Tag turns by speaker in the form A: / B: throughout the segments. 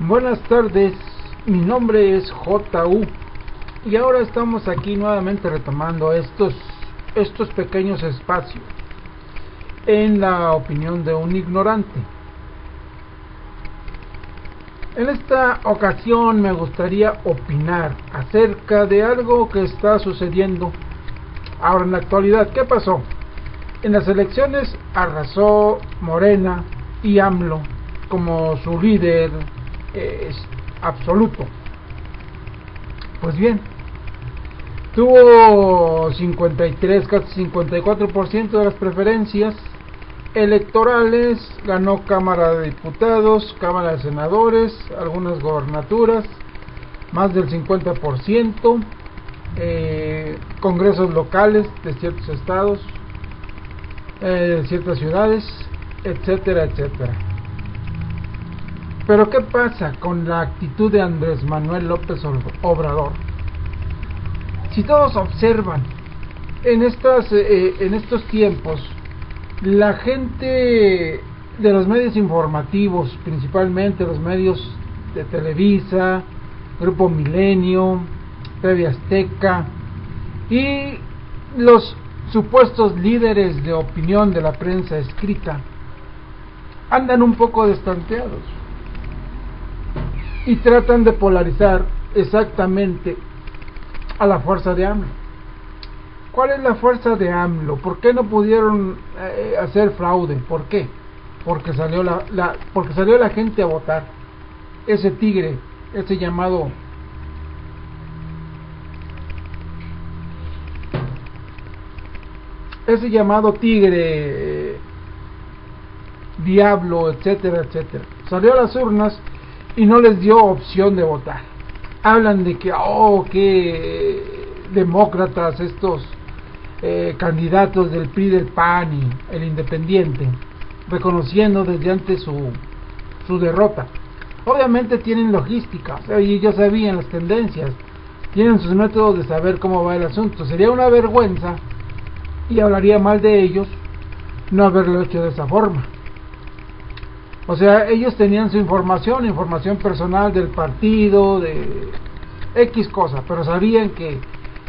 A: Buenas tardes, mi nombre es JU y ahora estamos aquí nuevamente retomando estos pequeños espacios en la opinión de un ignorante. En esta ocasión me gustaría opinar acerca de algo que está sucediendo ahora en la actualidad. ¿Qué pasó? En las elecciones arrasó Morena y AMLO como su líder absoluto. Pues bien, tuvo 53, casi 54% de las preferencias electorales, ganó Cámara de Diputados, Cámara de Senadores, algunas gobernaturas, más del 50%, congresos locales de ciertos estados, de ciertas ciudades, etcétera, etcétera. Pero ¿qué pasa con la actitud de Andrés Manuel López Obrador? Si todos observan, en estos tiempos, la gente de los medios informativos, principalmente los medios de Televisa, Grupo Milenio, TV Azteca y los supuestos líderes de opinión de la prensa escrita, andan un poco destanteados y tratan de polarizar exactamente a la fuerza de AMLO. ¿Cuál es la fuerza de AMLO? ¿Por qué no pudieron hacer fraude? ¿Por qué? Porque salió la gente a votar. Ese tigre, ese llamado tigre, diablo, etcétera, etcétera, salió a las urnas y no les dio opción de votar. Hablan de que, que demócratas estos candidatos del PRI, del PAN y el Independiente, reconociendo desde antes su derrota. Obviamente tienen logística, y ya sabían las tendencias, tienen sus métodos de saber cómo va el asunto. Sería una vergüenza, y hablaría mal de ellos, no haberlo hecho de esa forma. O sea, ellos tenían su información personal del partido, de X cosa, pero sabían que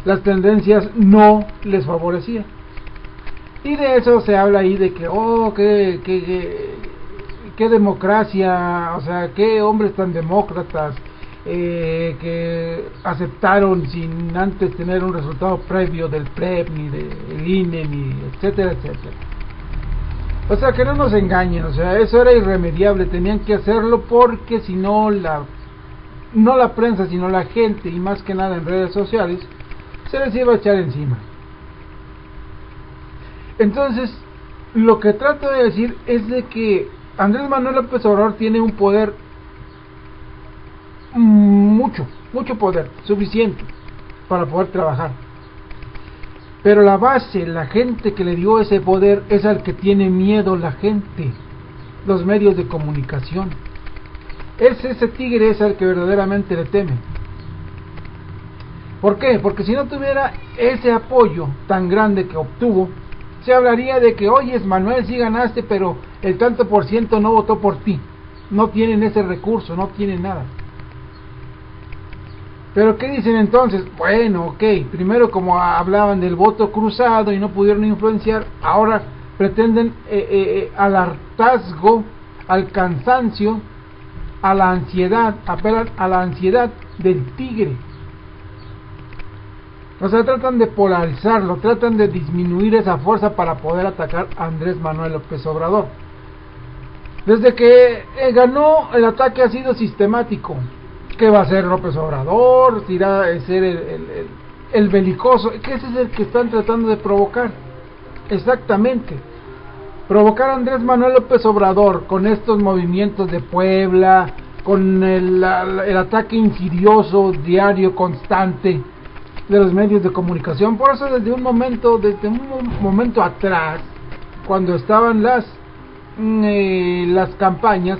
A: las tendencias no les favorecían. Y de eso se habla ahí de que, qué democracia, o sea, qué hombres tan demócratas, que aceptaron sin antes tener un resultado previo del PREP, ni del INE, ni etcétera, etcétera. O sea, que no nos engañen, o sea, eso era irremediable, tenían que hacerlo porque si no, no la prensa, sino la gente, y más que nada en redes sociales, se les iba a echar encima. Entonces, lo que trato de decir es de que Andrés Manuel López Obrador tiene un poder, mucho poder, suficiente para poder trabajar. Pero la base, la gente que le dio ese poder, es al que tiene miedo la gente, los medios de comunicación. Ese tigre es al que verdaderamente le teme. ¿Por qué? Porque si no tuviera ese apoyo tan grande que obtuvo, se hablaría de que, oye, Manuel, sí ganaste, pero el tanto por ciento no votó por ti. No tienen ese recurso, no tienen nada. Pero ¿qué dicen entonces? Bueno, primero, como hablaban del voto cruzado y no pudieron influenciar, ahora pretenden al hartazgo, al cansancio, a la ansiedad, apelan a la ansiedad del tigre. O sea, tratan de polarizarlo, tratan de disminuir esa fuerza para poder atacar a Andrés Manuel López Obrador. Desde que ganó, el ataque ha sido sistemático. ¿Qué va a hacer López Obrador? ¿Irá a ser el belicoso? ¿Qué ese es el que están tratando de provocar? Exactamente. Provocar a Andrés Manuel López Obrador con estos movimientos de Puebla, con el ataque insidioso, diario, constante de los medios de comunicación. Por eso desde un momento atrás, cuando estaban las campañas,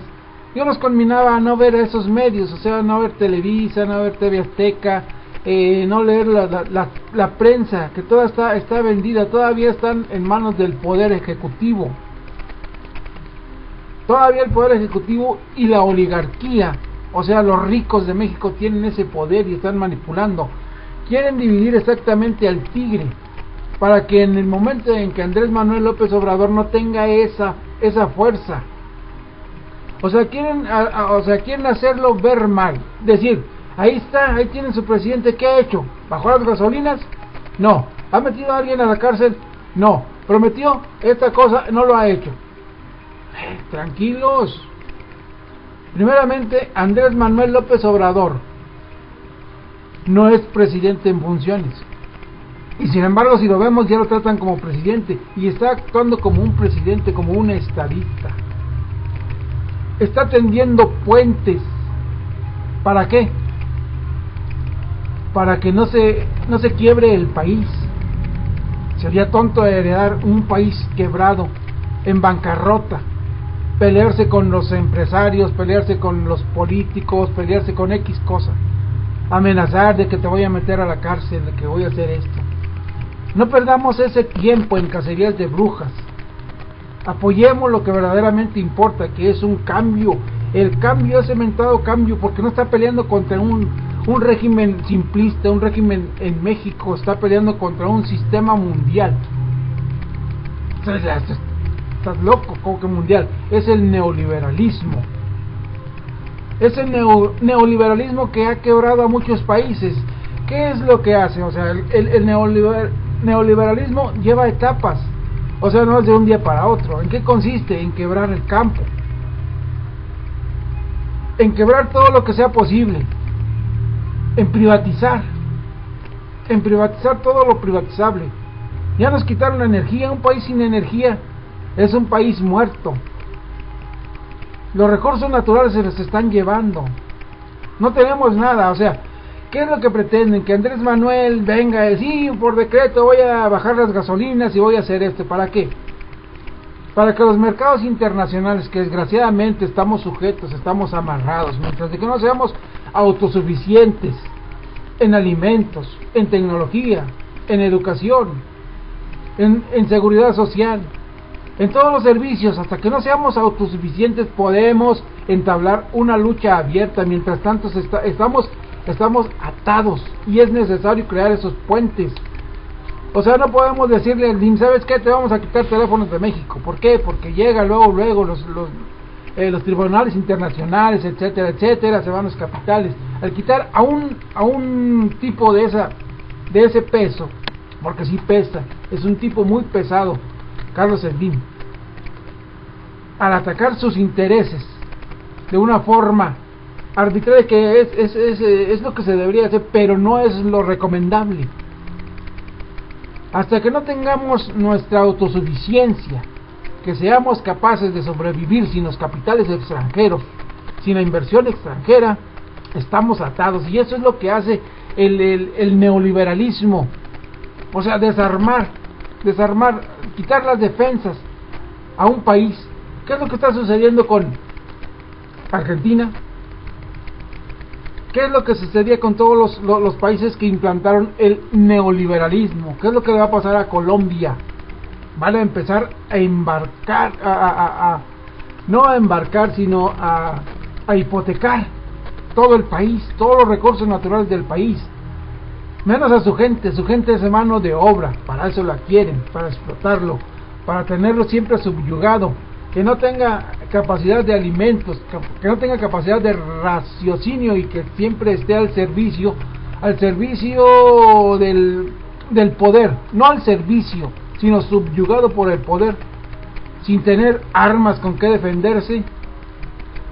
A: yo los conminaba a no ver esos medios, o sea, no ver Televisa, no ver TV Azteca, no leer la prensa, que toda está vendida, todavía están en manos del Poder Ejecutivo. Todavía el Poder Ejecutivo y la oligarquía O sea, los ricos de México tienen ese poder y están manipulando. Quieren dividir exactamente al tigre para que en el momento en que Andrés Manuel López Obrador no tenga esa fuerza. O sea, quieren hacerlo ver mal. Decir, ahí está, ahí tienen su presidente, ¿qué ha hecho? ¿Bajó las gasolinas? No. ¿Ha metido a alguien a la cárcel? No. ¿Prometió esta cosa? No lo ha hecho. Tranquilos. Primeramente, Andrés Manuel López Obrador no es presidente en funciones. Y sin embargo, si lo vemos, ya lo tratan como presidente. Y está actuando como un presidente, como un estadista. Está tendiendo puentes. ¿Para qué? Para que no se quiebre el país. Sería tonto heredar un país quebrado, en bancarrota, pelearse con los empresarios, pelearse con los políticos, pelearse con X cosa, amenazar de que te voy a meter a la cárcel, de que voy a hacer esto. No perdamos ese tiempo en cacerías de brujas. Apoyemos lo que verdaderamente importa, que es un cambio. El cambio, ese mentado cambio, porque no está peleando contra un régimen simplista, un régimen en México, está peleando contra un sistema mundial. Estás loco, como que mundial. Es el neoliberalismo. Es el neoliberalismo que ha quebrado a muchos países. ¿Qué es lo que hace? O sea, el neoliberalismo lleva etapas. O sea, no es de un día para otro. ¿En qué consiste? En quebrar el campo. En quebrar todo lo que sea posible. En privatizar todo lo privatizable. Ya nos quitaron la energía. Un país sin energía es un país muerto. Los recursos naturales se los están llevando. No tenemos nada. O sea, ¿qué es lo que pretenden? Que Andrés Manuel venga y sí, por decreto voy a bajar las gasolinas y voy a hacer esto. ¿Para qué? Para que los mercados internacionales, que desgraciadamente estamos sujetos, estamos amarrados, mientras de que no seamos autosuficientes en alimentos, en tecnología, en educación, en seguridad social, en todos los servicios, hasta que no seamos autosuficientes podemos entablar una lucha abierta. Mientras tanto estamos atados y es necesario crear esos puentes. O sea, no podemos decirle al DIM, ¿sabes qué? Te vamos a quitar teléfonos de México. ¿Por qué? Porque llega luego los tribunales internacionales, etcétera, etcétera, se van los capitales. Al quitar a un tipo de ese peso, porque sí pesa, es un tipo muy pesado, Carlos Slim, al atacar sus intereses de una forma arbitraria, que es lo que se debería hacer, pero no es lo recomendable. Hasta que no tengamos nuestra autosuficiencia, que seamos capaces de sobrevivir sin los capitales extranjeros, sin la inversión extranjera, estamos atados. Y eso es lo que hace el neoliberalismo. O sea, desarmar, quitar las defensas a un país. ¿Qué es lo que está sucediendo con Argentina? ¿Qué es lo que sucedía con todos los países que implantaron el neoliberalismo? ¿Qué es lo que le va a pasar a Colombia? Van a empezar a embarcar, no a embarcar, sino a hipotecar todo el país, todos los recursos naturales del país, menos a su gente es de mano de obra. Para eso la quieren, para explotarlo, para tenerlo siempre subyugado, que no tenga capacidad de alimentos, que no tenga capacidad de raciocinio, y que siempre esté al servicio del poder, no al servicio, sino subyugado por el poder, sin tener armas con que defenderse.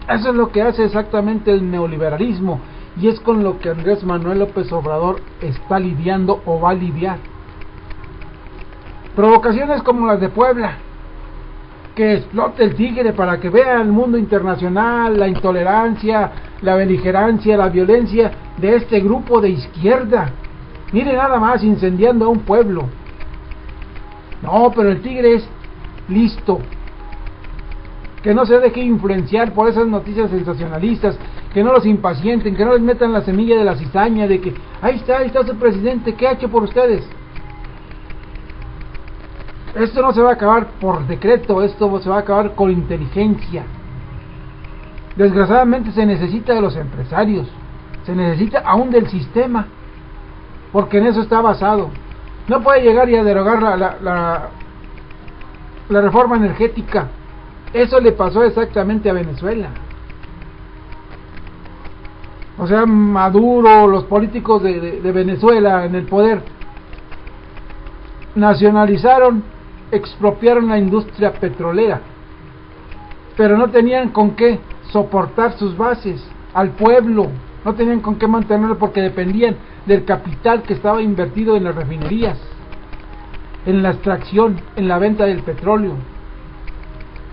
A: Eso es lo que hace exactamente el neoliberalismo, y es con lo que Andrés Manuel López Obrador está lidiando o va a lidiar. Provocaciones como las de Puebla, que explote el tigre para que vea el mundo internacional la intolerancia, la beligerancia, la violencia de este grupo de izquierda. Mire nada más, incendiando a un pueblo. No, pero el tigre es listo. Que no se deje influenciar por esas noticias sensacionalistas, que no los impacienten, que no les metan la semilla de la cizaña de que ahí está su presidente, ¿qué ha hecho por ustedes? Esto no se va a acabar por decreto, esto se va a acabar con inteligencia. Desgraciadamente se necesita de los empresarios, se necesita aún del sistema, porque en eso está basado. No puede llegar y a derogar la reforma energética. Eso le pasó exactamente a Venezuela. O sea, Maduro, los políticos de Venezuela en el poder, nacionalizaron, expropiaron la industria petrolera, pero no tenían con qué soportar sus bases, al pueblo, no tenían con qué mantenerlo porque dependían del capital que estaba invertido en las refinerías, en la extracción, en la venta del petróleo.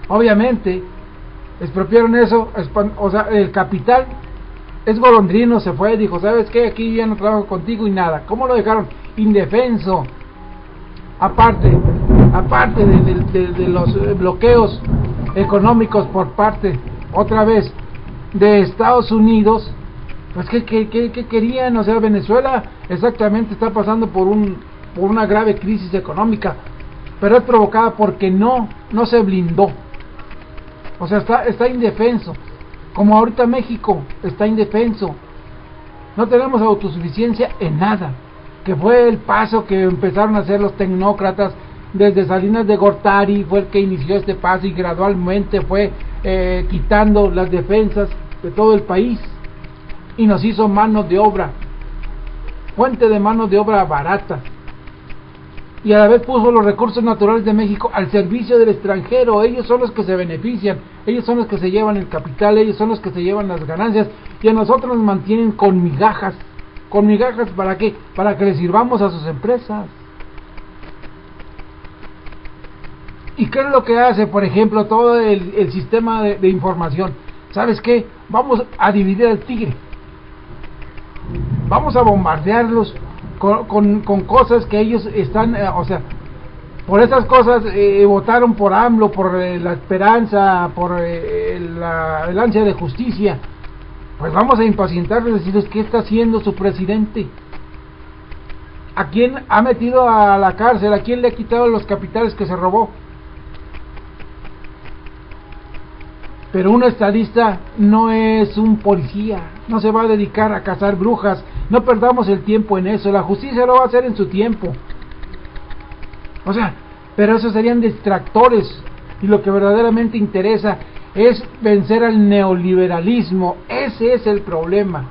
A: Obviamente, expropiaron eso, o sea, el capital es golondrino, se fue, dijo, ¿sabes qué? Aquí ya no trabajo contigo y nada. ¿Cómo lo dejaron? Indefenso. Aparte de los bloqueos económicos por parte, otra vez, de Estados Unidos, pues ¿qué querían? O sea, Venezuela exactamente está pasando por una grave crisis económica, pero es provocada porque no se blindó. O sea, está indefenso. Como ahorita México está indefenso. No tenemos autosuficiencia en nada, que fue el paso que empezaron a hacer los tecnócratas desde Salinas de Gortari, fue el que inició este paso y gradualmente fue quitando las defensas de todo el país y nos hizo mano de obra, fuente de mano de obra barata, y a la vez puso los recursos naturales de México al servicio del extranjero. Ellos son los que se benefician, ellos son los que se llevan el capital, ellos son los que se llevan las ganancias, y a nosotros nos mantienen con migajas. ¿Con migajas para qué? Para que les sirvamos a sus empresas. ¿Y qué es lo que hace, por ejemplo, todo el sistema de información? ¿Sabes qué? Vamos a dividir al tigre, vamos a bombardearlos con cosas que ellos están, o sea, por esas cosas votaron por AMLO, por la esperanza, por el ansia de justicia. Pues vamos a impacientarles, decirles qué está haciendo su presidente, a quién ha metido a la cárcel, a quién le ha quitado los capitales que se robó. Pero un estadista no es un policía, no se va a dedicar a cazar brujas. No perdamos el tiempo en eso, la justicia lo va a hacer en su tiempo. O sea, pero esos serían distractores, y lo que verdaderamente interesa es vencer al neoliberalismo. Ese es el problema.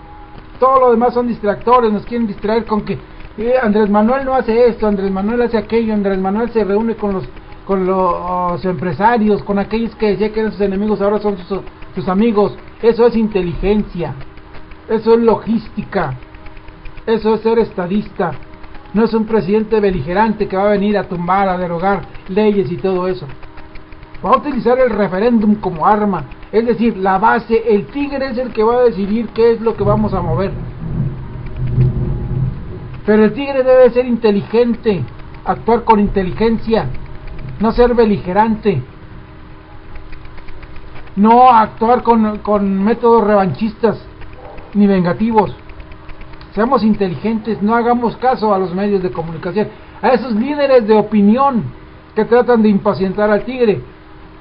A: Todo lo demás son distractores, nos quieren distraer con que Andrés Manuel no hace esto, Andrés Manuel hace aquello, Andrés Manuel se reúne con los empresarios, con aquellos que decía que eran sus enemigos, ahora son sus amigos. Eso es inteligencia, eso es logística, eso es ser estadista. No es un presidente beligerante que va a venir a tumbar, a derogar leyes y todo eso. Va a utilizar el referéndum como arma, es decir, la base. El tigre es el que va a decidir qué es lo que vamos a mover. Pero el tigre debe ser inteligente, actuar con inteligencia, no ser beligerante, no actuar con métodos revanchistas ni vengativos. Seamos inteligentes, no hagamos caso a los medios de comunicación, a esos líderes de opinión que tratan de impacientar al tigre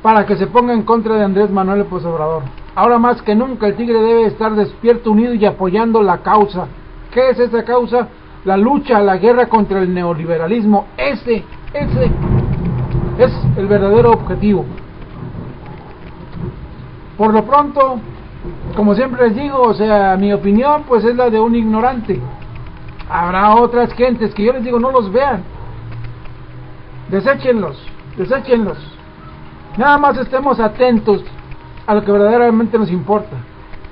A: para que se ponga en contra de Andrés Manuel López Obrador. Ahora más que nunca el tigre debe estar despierto, unido y apoyando la causa. ¿Qué es esa causa? La lucha, la guerra contra el neoliberalismo. Ese es el verdadero objetivo. Por lo pronto, como siempre les digo, o sea, mi opinión pues es la de un ignorante. Habrá otras gentes que yo les digo no los vean, deséchenlos. Nada más estemos atentos a lo que verdaderamente nos importa.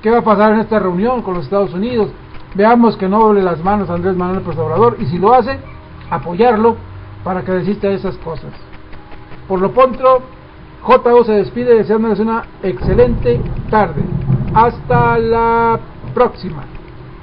A: ¿Qué va a pasar en esta reunión con los Estados Unidos? Veamos que no doble las manos a Andrés Manuel López Obrador, y si lo hace, apoyarlo para que desista de esas cosas. Por lo pronto, JO se despide deseándoles una excelente tarde. Hasta la próxima.